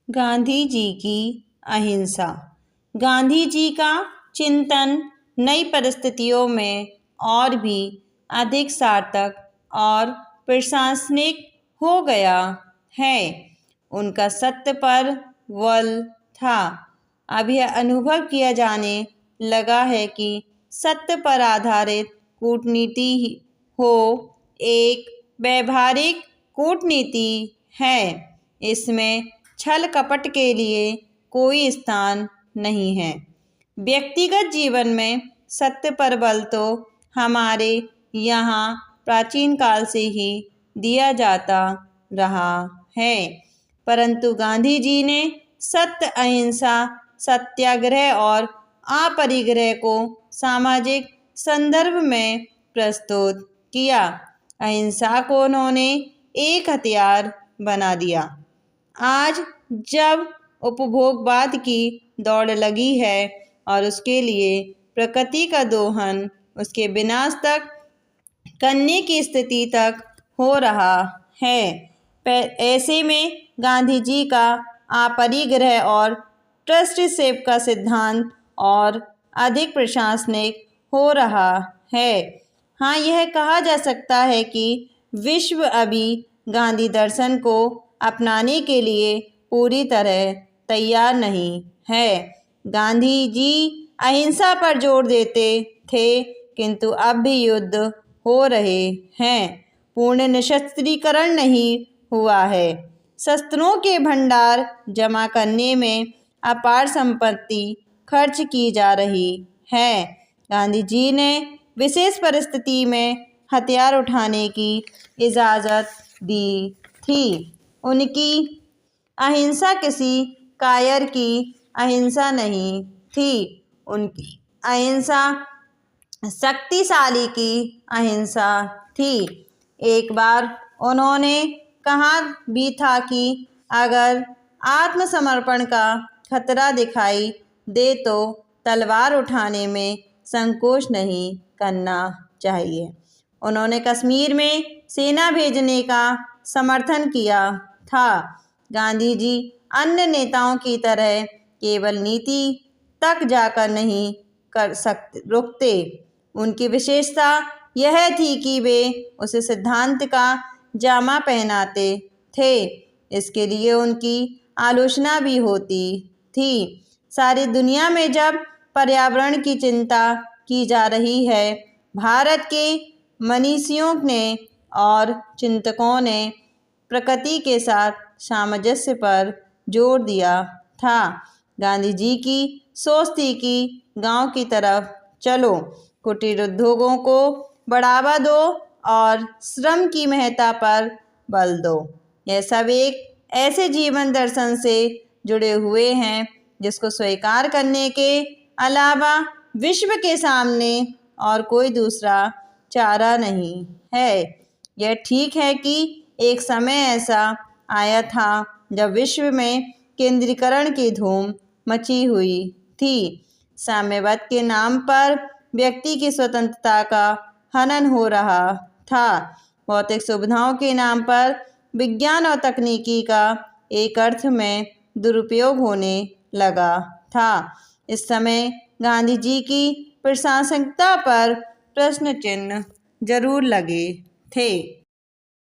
गांधी जी की अहिंसा। गांधी जी का चिंतन नई परिस्थितियों में और भी अधिक सार्थक और प्रशंसनीय हो गया है। उनका सत्य पर बल था। अब यह अनुभव किया जाने लगा है कि सत्य पर आधारित कूटनीति हो एक व्यावहारिक कूटनीति है। इसमें छल कपट के लिए कोई स्थान नहीं है। व्यक्तिगत जीवन में सत्य पर बल तो हमारे यहाँ प्राचीन काल से ही दिया जाता रहा है, परंतु गांधी जी ने सत्य, अहिंसा, सत्याग्रह और अपरिग्रह को सामाजिक संदर्भ में प्रस्तुत किया। अहिंसा को उन्होंने एक हथियार बना दिया। आज जब उपभोगवाद की दौड़ लगी है और उसके लिए प्रकृति का दोहन, उसके विनाश तक करने की स्थिति तक हो रहा है, ऐसे में गांधी जी का अपरिग्रह और ट्रस्टीशिप का सिद्धांत और अधिक प्रशंसनीय हो रहा है। हाँ, यह कहा जा सकता है कि विश्व अभी गांधी दर्शन को अपनाने के लिए पूरी तरह तैयार नहीं है। गांधी जी अहिंसा पर जोर देते थे, किंतु अब भी युद्ध हो रहे हैं। पूर्ण निशस्त्रीकरण नहीं हुआ है। शस्त्रों के भंडार जमा करने में अपार संपत्ति खर्च की जा रही है। गांधी जी ने विशेष परिस्थिति में हथियार उठाने की इजाज़त दी थी। उनकी अहिंसा किसी कायर की अहिंसा नहीं थी। उनकी अहिंसा शक्तिशाली की अहिंसा थी। एक बार उन्होंने कहा भी था कि अगर आत्मसमर्पण का खतरा दिखाई दे तो तलवार उठाने में संकोच नहीं करना चाहिए। उन्होंने कश्मीर में सेना भेजने का समर्थन किया था। गांधी जी अन्य नेताओं की तरह केवल नीति तक जाकर नहीं रुकते। उनकी विशेषता यह थी कि वे उसे सिद्धांत का जामा पहनाते थे। इसके लिए उनकी आलोचना भी होती थी। सारी दुनिया में जब पर्यावरण की चिंता की जा रही है, भारत के मनीषियों ने और चिंतकों ने प्रकृति के साथ सामंजस्य पर जोर दिया था। गांधी जी की सोच थी कि गांव की तरफ चलो, कुटीर उद्योगों को बढ़ावा दो और श्रम की महत्ता पर बल दो। यह सब एक ऐसे जीवन दर्शन से जुड़े हुए हैं जिसको स्वीकार करने के अलावा विश्व के सामने और कोई दूसरा चारा नहीं है। यह ठीक है कि एक समय ऐसा आया था जब विश्व में केंद्रीकरण की धूम मची हुई थी। साम्यवाद के नाम पर व्यक्ति की स्वतंत्रता का हनन हो रहा था। भौतिक सुविधाओं के नाम पर विज्ञान और तकनीकी का एक अर्थ में दुरुपयोग होने लगा था। इस समय गांधी जी की प्रासंगिकता पर प्रश्न चिन्ह जरूर लगे थे।